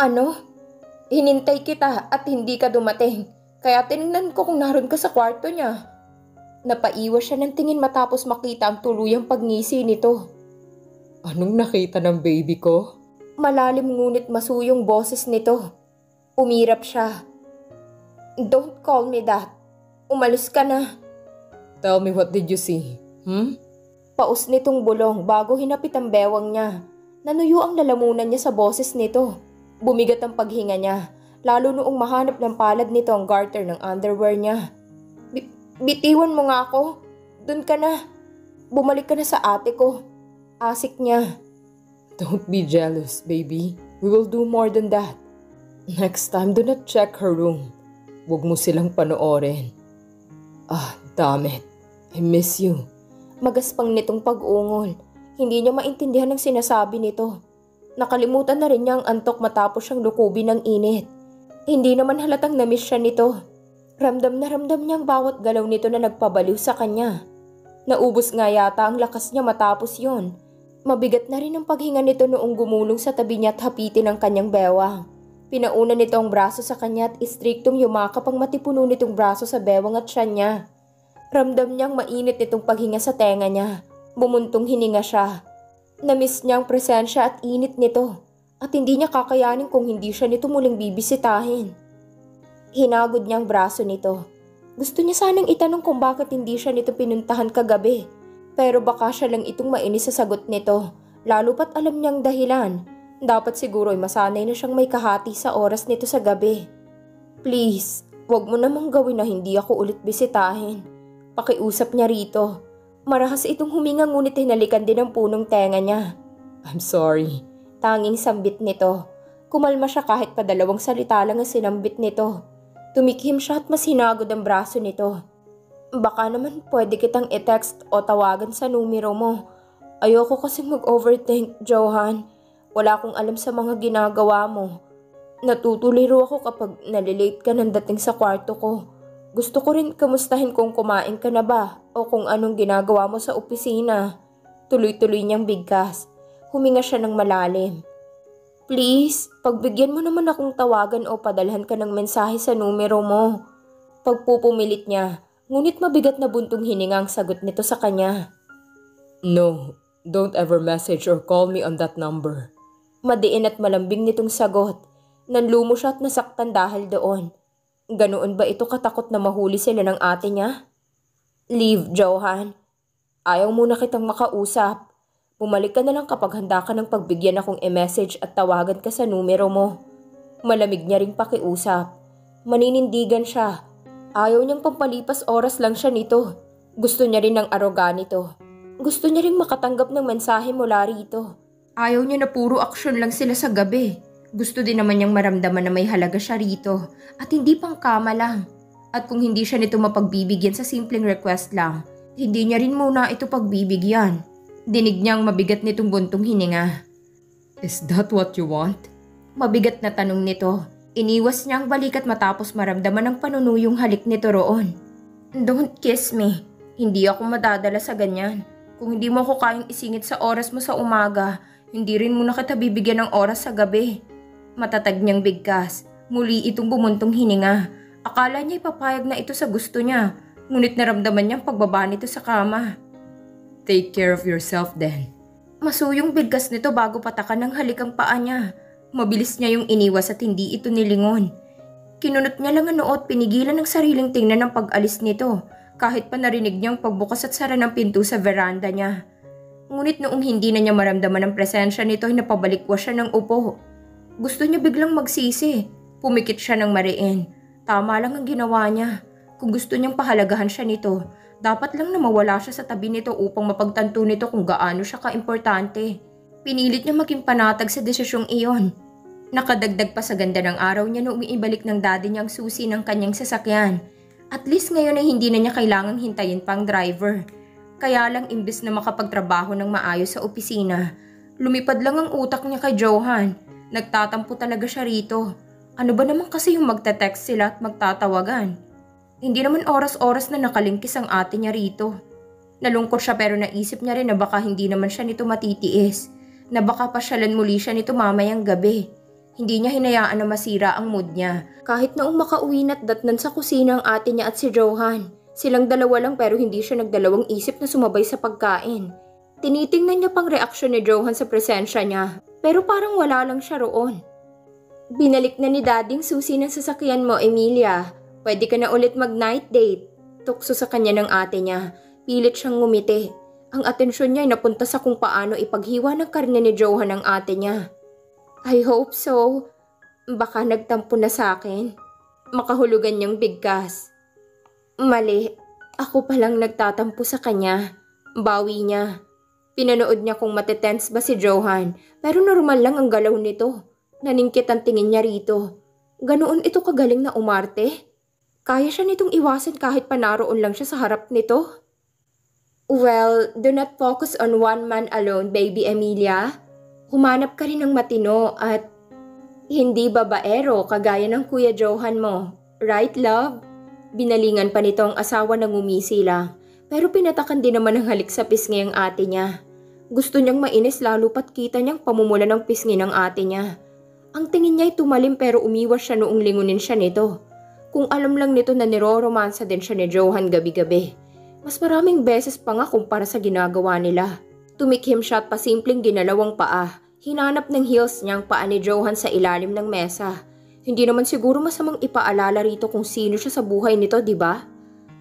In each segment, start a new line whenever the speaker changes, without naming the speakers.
Ano? Hinintay kita at hindi ka dumating. Kaya tinignan ko kung naroon ka sa kwarto niya. Napaiwas siya ng tingin matapos makita ang tuluyang pagngisi nito.
Anong nakita ng baby ko?
Malalim ngunit masuyong boses nito. Umirap siya. Don't call me that. Umalis ka na.
Tell me, what did you see?
Paus nitong bulong bago hinapit ang bewang niya. Nanuyo ang lalamunan niya sa boses nito. Bumigat ang paghinga niya, lalo noong mahanap ng palad nito ang garter ng underwear niya. Bitiwan mo nga ako. Doon ka na. Bumalik ka na sa ate ko. Asik niya.
Don't be jealous, baby. We will do more than that. Next time, do not check her room. Huwag mo silang panoorin. Damn it. I miss you.
Magaspang nitong pag-ungol. Hindi niya maintindihan ang sinasabi nito. Nakalimutan na rin niya ang antok matapos siyang lukubin ng init. Hindi naman halatang namiss siya nito. Ramdam na ramdam niya ang bawat galaw nito na nagpabaliw sa kanya. Naubos nga yata ang lakas niya matapos yon. Mabigat na rin ang paghinga nito noong gumulong sa tabi niya at hapitin ang kanyang bewang. Pinauna nito ang braso sa kanya at istriktong yumakap ang matipuno nitong braso sa bewang at tiyan niya. Ramdam niyang mainit nitong paghinga sa tenga niya. Bumuntong hininga siya. Namiss niya ang presensya at init nito at hindi niya kakayanin kung hindi siya nito muling bibisitahin. Hinagod niya ang braso nito. Gusto niya sanang itanong kung bakit hindi siya nito pinuntahan kagabi. Pero baka siya lang itong mainis sa sagot nito, lalo pat alam niyang dahilan. Dapat siguro ay masanay na siyang may kahati sa oras nito sa gabi. Please, wag mo namang gawin na hindi ako ulit bisitahin. Pakiusap niya rito. Marahas itong huminga ngunit hinalikan din ang punong tenga niya.
I'm sorry.
Tanging sambit nito. Kumalma siya kahit pa 2 salita lang ang sinambit nito. Tumikhim siya at mas hinagod ang braso nito. Baka naman pwede kitang i-text o tawagan sa numero mo. Ayoko kasing mag-overthink, Johan. Wala akong alam sa mga ginagawa mo. Natutuliro ako kapag nalilate ka ng dating sa kwarto ko. Gusto ko rin kamustahin kung kumain ka na ba o kung anong ginagawa mo sa opisina. Tuloy-tuloy niyang bigkas. Huminga siya ng malalim. Please, pagbigyan mo naman akong tawagan o padalhan ka ng mensahe sa numero mo. Pagpupumilit niya, ngunit mabigat na buntong hininga ang sagot nito sa kanya.
No, don't ever message or call me on that number.
Madiin at malambing nitong sagot. Nanlumo siya at nasaktan dahil doon. Ganoon ba ito katakot na mahuli sila ng ate niya? Leave, Johan. Ayaw muna kitang makausap. Bumalik ka na lang kapag handa ka ng pagbigyan akong i-message at tawagan ka sa numero mo. Malamig niya ring pakiusap. Maninindigan siya. Ayaw niyang pampalipas oras lang siya nito. Gusto niya rin ng aroga nito. Gusto niya ring makatanggap ng mensahe mula rito. Ayaw niya na puro aksyon lang sila sa gabi. Gusto din naman niyang maramdaman na may halaga siya rito at hindi pang kama lang. At kung hindi siya nito mapagbibigyan sa simpleng request lang, hindi niya rin muna ito pagbibigyan. Dinig niyang mabigat nitong buntong hininga.
Is that what you want?
Mabigat na tanong nito. Iniwas niya ang balikat matapos maramdaman ang panunuyong halik nito roon. Don't kiss me. Hindi ako madadala sa ganyan. Kung hindi mo ako kayang isingit sa oras mo sa umaga, hindi rin muna kita bibigyan ng oras sa gabi. Matatag niyang bigkas. Muli itong bumuntong hininga. Akala niya ipapayag na ito sa gusto niya, ngunit naramdaman niyang pagbaba nito sa kama.
Take care of yourself then.
Masuyong bigkas nito bago patakan ng halik ang paa niya. Mabilis niya yung iniwas at hindi ito nilingon. Kinunot niya lang ang noo at pinigilan ng sariling tingnan ng pag-alis nito, kahit pa narinig niyang pagbukas at sara ng pinto sa veranda niya. Ngunit noong hindi na niya maramdaman ang presensya nito ay napabalikwas siya ng upo. Gusto niya biglang magsisi. Pumikit siya ng mariin. Tama lang ang ginawa niya. Kung gusto niyang pahalagahan siya nito, dapat lang na mawala siya sa tabi nito upang mapagtanto nito kung gaano siya kaimportante. Pinilit niya maging panatag sa desisyong iyon. Nakadagdag pa sa ganda ng araw niya noong ibalik ng daddy niya ang susi ng kanyang sasakyan. At least ngayon ay hindi na niya kailangang hintayin pang driver. Kaya lang imbes na makapagtrabaho ng maayos sa opisina, lumipad lang ang utak niya kay Johan. Nagtatampo talaga siya rito. Ano ba naman kasi yung magte-text sila at magtatawagan? Hindi naman oras-oras na nakalingkis ang ate niya rito. Nalungkot siya pero naisip niya rin na baka hindi naman siya nito matitiis. Na baka pasyalan muli siya nito mamayang gabi. Hindi niya hinayaan na masira ang mood niya. Kahit noong makauwi na't datnan sa kusina ang ate niya at si Johan. Silang dalawa lang pero hindi siya nagdalawang isip na sumabay sa pagkain. Tinitingnan niya pang reaksyon ni Johan sa presensya niya. Pero parang wala lang siya roon. Binalik na ni Dading susi ng sasakyan mo, Emilia. Pwede ka na ulit mag-night date. Tukso sa kanya ng ate niya. Pilit siyang ngumiti. Ang atensyon niya ay napunta sa kung paano ipaghiwa ng karne ni Johan ang ate niya. I hope so. Baka nagtampo na sa akin. Makahulugan niyang bigkas. Mali. Ako palang nagtatampo sa kanya. Bawi niya. Pinanood niya kung matitense ba si Johan. Pero normal lang ang galaw nito. Naningkit ang tingin niya rito. Ganoon ito kagaling na umarte? Kaya siya nitong iwasan kahit pa naroon lang siya sa harap nito? Well, do not focus on one man alone, baby Emilia. Humanap ka rin ng matino at hindi babaero kagaya ng Kuya Johan mo. Right, love? Binalingan pa nito ang asawa na ngumisi lang. Pero pinatakan din naman ng halik sa pisngi ang ate niya. Gusto niyang mainis lalo pat kita niyang pamumula ng pisngi ng ate niya. Ang tingin niya ay tumalim pero umiwas siya noong lingunin siya nito. Kung alam lang nito na niroromansa din siya ni Johan gabi-gabi. Mas maraming beses pa nga kumpara sa ginagawa nila. Tumikhim siya at pasimpleng ginalawang paa. Hinanap ng heels niya ang paa ni Johan sa ilalim ng mesa. Hindi naman siguro masamang ipaalala rito kung sino siya sa buhay nito, di ba?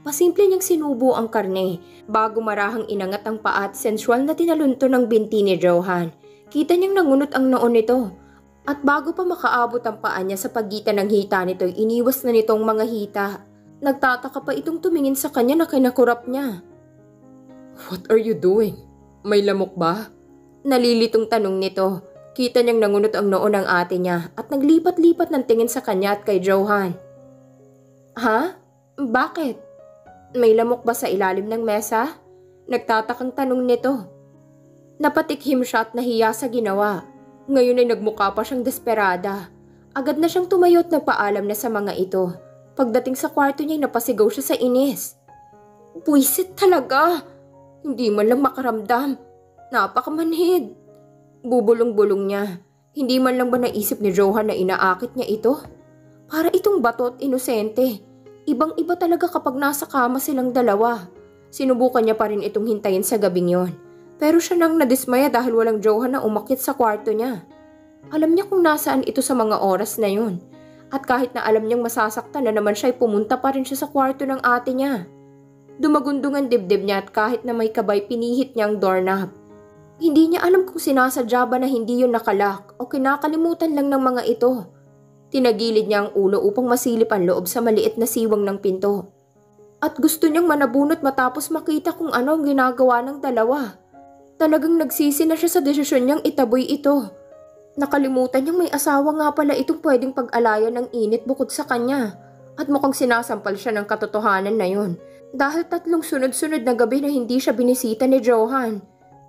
Pasimple niyang sinubo ang karne bago marahang inangat ang paa at sensual na tinalunto ng binti ni Johan. Kita niyang nangunot ang noon nito. At bago pa makaabot ang paa niya sa pagitan ng hita nito, iniwas na nitong mga hita. Nagtataka pa itong tumingin sa kanya na kinakurap niya.
What are you doing? May lamok ba?
Nalilitong tanong nito. Kita niyang nangunot ang noo ng ate niya at naglipat-lipat ng tingin sa kanya at kay Johan. Ha? Bakit? May lamok ba sa ilalim ng mesa? Nagtatakang tanong nito. Napatikhim siya at nahiya sa ginawa. Ngayon ay nagmukha pa siyang desperada. Agad na siyang tumayo at nagpaalam na sa mga ito. Pagdating sa kwarto niya ay napasigaw siya sa inis. Buwisit talaga. Hindi man lang makaramdam. Napakamanhid. Bubulong-bulong niya. Hindi man lang ba naisip ni Johan na inaakit niya ito? Para itong bato at inosente. Ibang-iba talaga kapag nasa kama silang dalawa. Sinubukan niya pa rin itong hintayin sa gabing yon. Pero siya nang nadismaya dahil walang Johan na umakyat sa kwarto niya. Alam niya kung nasaan ito sa mga oras na yon. At kahit na alam niyang masasaktan na naman siya ay pumunta pa rin siya sa kwarto ng ate niya. Dumagundong ang dibdib niya at kahit na may kabay pinihit niya ang doorknob. Hindi niya alam kung sinasadya ba na hindi yun nakalak o kinakalimutan lang ng mga ito. Tinagilid niya ang ulo upang masilip ang loob sa maliit na siwang ng pinto. At gusto niyang manabunot matapos makita kung ano ang ginagawa ng dalawa. Talagang nagsisi na siya sa desisyon niyang itaboy ito. Nakalimutan niyang may asawa nga pala itong pwedeng pag-alayan ng init bukod sa kanya. At mukhang sinasampal siya ng katotohanan na yun. Dahil 3 sunod-sunod na gabi na hindi siya binisita ni Johan.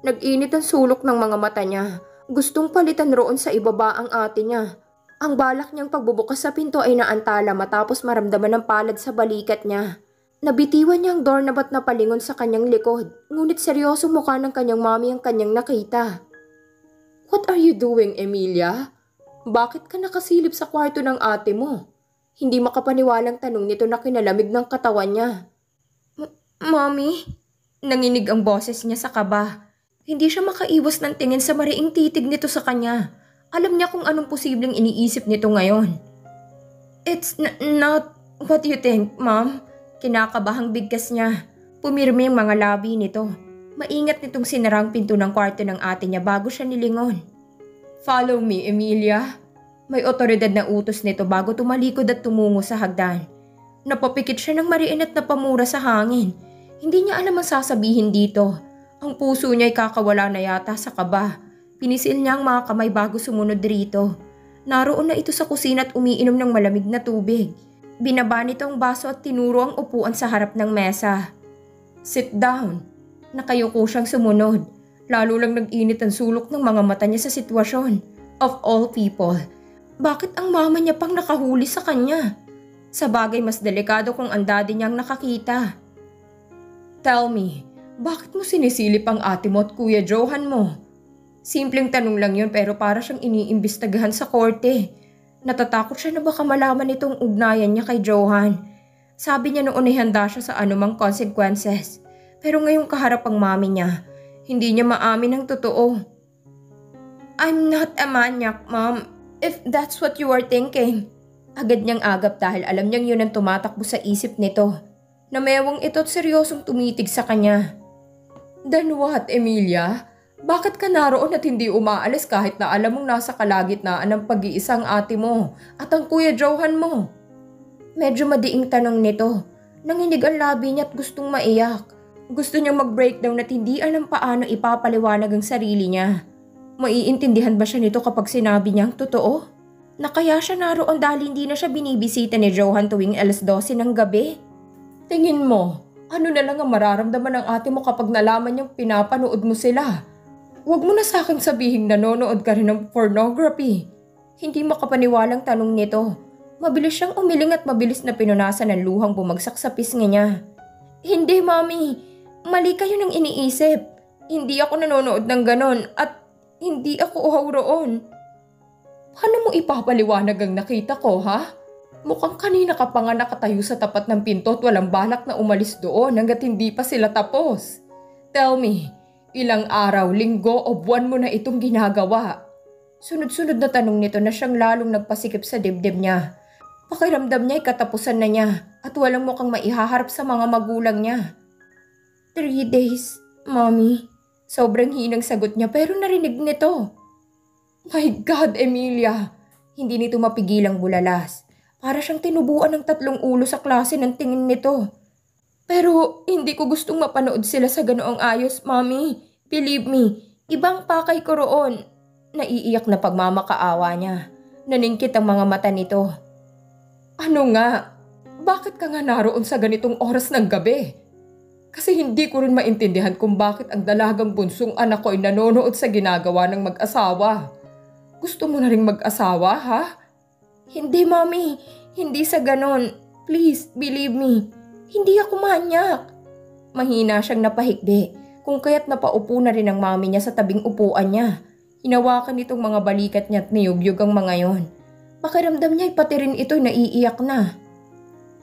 Nag-init ang sulok ng mga mata niya. Gustong palitan roon sa ibaba ang ate niya. Ang balak niyang pagbubukas sa pinto ay naantala matapos maramdaman ng palad sa balikat niya. Nabitiwan niya ang doorknob at napalingon sa kanyang likod, ngunit seryosong mukha ng kanyang mami ang kanyang nakita. What are you doing, Emilia? Bakit ka nakasilip sa kwarto ng ate mo? Hindi makapaniwalang tanong nito na kinalamig ng katawan niya. Mommy? Nanginig ang boses niya sa kaba. Hindi siya makaiwas ng tingin sa mariing titig nito sa kanya. Alam niya kung anong posibleng iniisip nito ngayon. It's not what you think, Mom. Kinakabahang bigkas niya. Pumirmi ang mga labi nito. Maingat nitong sinarang pinto ng kwarto ng ate niya bago siya nilingon. Follow me, Emilia. May otoridad na utos nito bago tumalikod at tumungo sa hagdan. Napapikit siya ng mariin at napamura sa hangin. Hindi niya alam ang sasabihin dito. Ang puso niya ay kakawala na yata sa kaba. Pinisil niya ang mga kamay bago sumunod rito. Naroon na ito sa kusina at umiinom ng malamig na tubig. Binaba nito ang baso at tinuro ang upuan sa harap ng mesa. Sit down. Nakayuko siyang sumunod. Lalo lang nag-init ang sulok ng mga mata niya sa sitwasyon. Of all people, bakit ang mama niya pang nakahuli sa kanya? Sa bagay mas delikado kung ang daddy niyang nakakita. Tell me, bakit mo sinisilip ang ate mo at Kuya Johan mo? Simpleng tanong lang yun pero para siyang iniimbestigahan sa korte. Natatakot siya na baka malaman nitong ugnayan niya kay Johan. Sabi niya noon ay handa siya sa anumang consequences. Pero ngayong kaharap ang mami niya, hindi niya maamin ang totoo. I'm not a maniac, Mom. If that's what you are thinking. Agad niyang agap dahil alam niyang yun ang tumatakbo sa isip nito. Namewang ito't seryosong tumitig sa kanya. Then what, Emilia? Bakit ka naroon at hindi umaalis kahit na alam mong nasa kalagitnaan ng pag-iisang ate mo at ang kuya Johan mo? Medyo madiing tanong nito. Nanginig ang labi niya at gustong maiyak. Gusto niyang mag-breakdown at hindi alam paano ipapaliwanag ang sarili niya. Maiintindihan ba siya nito kapag sinabi niya ang totoo? Na kaya siya naroon dahil hindi na siya binibisita ni Johan tuwing 12:00 ng gabi? Tingin mo, ano na lang ang mararamdaman ng ate mo kapag nalaman niyang pinapanood mo sila? Huwag mo na sa akin sabihing nanonood ka rin ng pornography. Hindi makapaniwalang tanong nito. Mabilis siyang umiling at mabilis na pinunasan ng luhang bumagsak sa pisngi niya. Hindi, Mami. Mali kayo nang iniisip. Hindi ako nanonood ng ganon at hindi ako uhaw roon. Paano mo ipapaliwanag ang nakita ko, ha? Mukhang kanina ka pa nga nakatayo sa tapat ng pinto at walang balak na umalis doon hanggat hindi pa sila tapos. Tell me, ilang araw, linggo o buwan mo na itong ginagawa? Sunod-sunod na tanong nito na siyang lalong nagpasikip sa dibdib niya. Pakiramdam niya ay katapusan na niya at walang mukhang maihaharap sa mga magulang niya. 3 days, Mommy. Sobrang hinang sagot niya pero narinig nito. My God, Emilia! Hindi nito mapigilang bulalas. Para siyang tinubuan ng 3 ulo sa klase ng tingin nito. Pero hindi ko gustong mapanood sila sa ganoong ayos, Mommy. Believe me, ibang pakay ko roon. Naiiyak na pagmamakaawa niya. Naningkit ang mga mata nito. Ano nga? Bakit ka nga naroon sa ganitong oras ng gabi? Kasi hindi ko rin maintindihan kung bakit ang dalagang bunsong anak ko ay nanonood sa ginagawa ng mag-asawa. Gusto mo na rin mag-asawa, ha? Hindi, Mommy. Hindi sa ganon. Please, believe me. Hindi ako manyak. Mahina siyang napahikbi, kung kaya't napaupo na rin ang mami niya sa tabing upuan niya. Hinawakan itong mga balikat niya at niyugyug ang mga yon. Pakiramdam niya ay pati rin ito'y naiiyak na.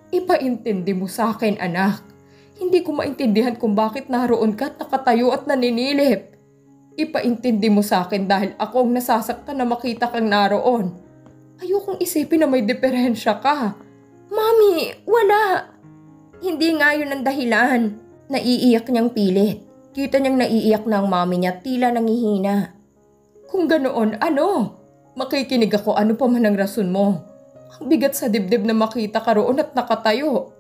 Ipaintindi mo sa akin, anak. Hindi ko maintindihan kung bakit naroon ka at nakatayo at naninilip. Ipaintindi mo sa akin dahil ako ang nasasaktan na makita kang naroon. Ayokong isipin na may diferensya ka. Mami, wala. Hindi nga yun ang dahilan. Naiiyak niyang pilit. Kita niyang naiiyak na ang mami niya tila nangihina. Kung ganoon, ano? Makikinig ako ano pa man ang rason mo. Ang bigat sa dibdib na makita ka roon at nakatayo.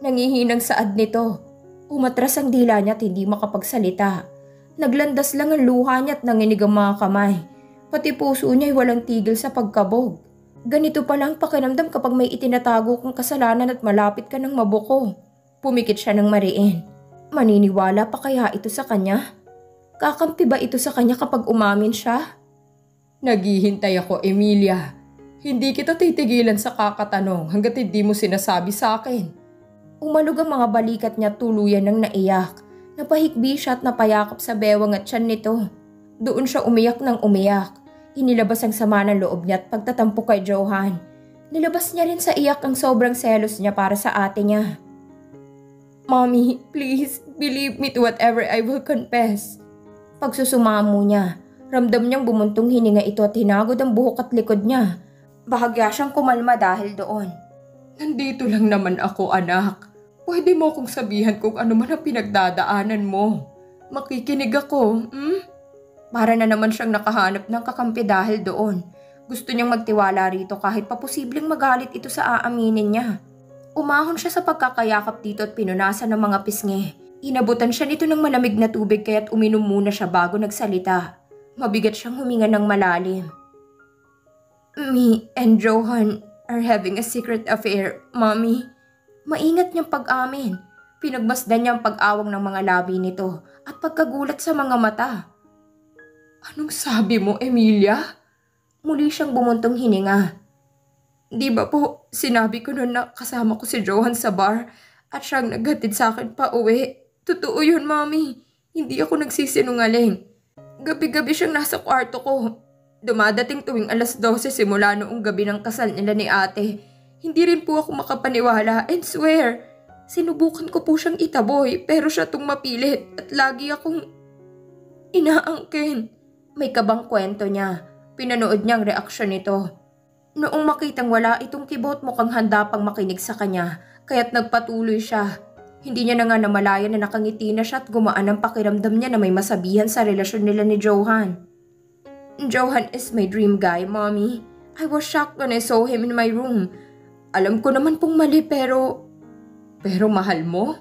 Nangihinang saad nito. Umatras ang dila niya at hindi makapagsalita. Naglandas lang ang luha niya at nanginig ang mga kamay. Pati puso niya ay walang tigil sa pagkabog. Ganito pa lang pakiramdam kapag may itinatago kang kasalanan at malapit ka ng mabuko. Pumikit siya ng mariin. Maniniwala pa kaya ito sa kanya? Kakampi ba ito sa kanya kapag umamin siya? Naghihintay ako, Emilia. Hindi kita titigilan sa kakatanong hanggat hindi mo sinasabi sa akin. Umalog ang mga balikat niya tuluyan ng naiyak. Napahikbi siya at napayakap sa bewang at tiyan nito. Doon siya umiyak ng umiyak. Inilabas ang sama ng loob niya at pagtatampo kay Johan. Nilabas niya rin sa iyak ang sobrang selos niya para sa ate niya. Mommy, please, believe me to whatever I will confess. Pagsusumamo niya, ramdam niyang bumuntong hininga ito at hinagod ang buhok at likod niya. Bahagya siyang kumalma dahil doon. Nandito lang naman ako, anak. Pwede mo kong sabihan kung ano man ang pinagdadaanan mo. Makikinig ako, Para na naman siyang nakahanap ng kakampi dahil doon. Gusto niyang magtiwala rito kahit pa posibleng magalit ito sa aaminin niya. Umahon siya sa pagkakayakap dito at pinunasan ng mga pisngi. Inabutan siya nito ng malamig na tubig kaya't uminom muna siya bago nagsalita. Mabigat siyang huminga ng malalim. Me and Johan are having a secret affair, Mommy. Maingat niyang pag-amin. Pinagmasdan niya ang pag-awang ng mga labi nito at pagkagulat sa mga mata. Anong sabi mo, Emilia? Muli siyang bumuntong hininga. Di ba po, sinabi ko noon na kasama ko si Johan sa bar at siyang naghatid sa akin pa uwi. Totoo yun, Mommy. Hindi ako nagsisinungaling. Gabi-gabi siyang nasa kwarto ko. Dumadating tuwing alas 12 simula noong gabi ng kasal nila ni ate. Hindi rin po ako makapaniwala and swear, sinubukan ko po siyang itaboy pero siya tong mapilit at lagi akong inaangkin. May kabang kwento niya. Pinanood niya ang reaksyon nito. Noong makitang wala itong kibot mukhang handa pang makinig sa kanya, kaya't nagpatuloy siya. Hindi niya na nga namalayan na nakangiti na siya at gumaan ang pakiramdam niya na may masabihan sa relasyon nila ni Johan. Johan is my dream guy, Mommy. I was shocked when I saw him in my room. Alam ko naman pong mali pero... Pero mahal mo?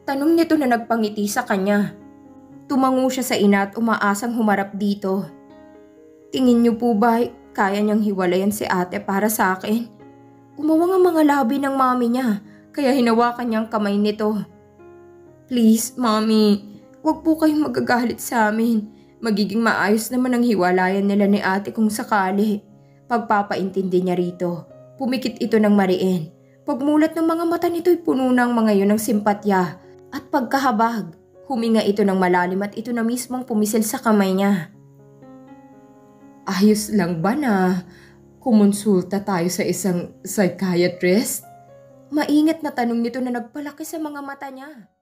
Tanong nito na nagpangiti sa kanya. Tumango siya sa ina at umaasang humarap dito. Tingin niyo po ba kaya niyang hiwalayan si ate para sa akin? Umawang ang mga labi ng mami niya, kaya hinawakan niyang kamay nito. Please, Mommy, wag po kayong magagalit sa amin. Magiging maayos naman ang hiwalayan nila ni ate kung sakali. Pagpapaintindi niya rito. Pumikit ito ng mariin. Pagmulat ng mga mata nito'y puno ng mga yun ng simpatya. At pagkahabag, huminga ito ng malalim at ito na mismong pumisil sa kamay niya. Ayos lang ba na kumonsulta tayo sa isang psychiatrist? Maingat na tanong nito na nagpalaki sa mga mata niya.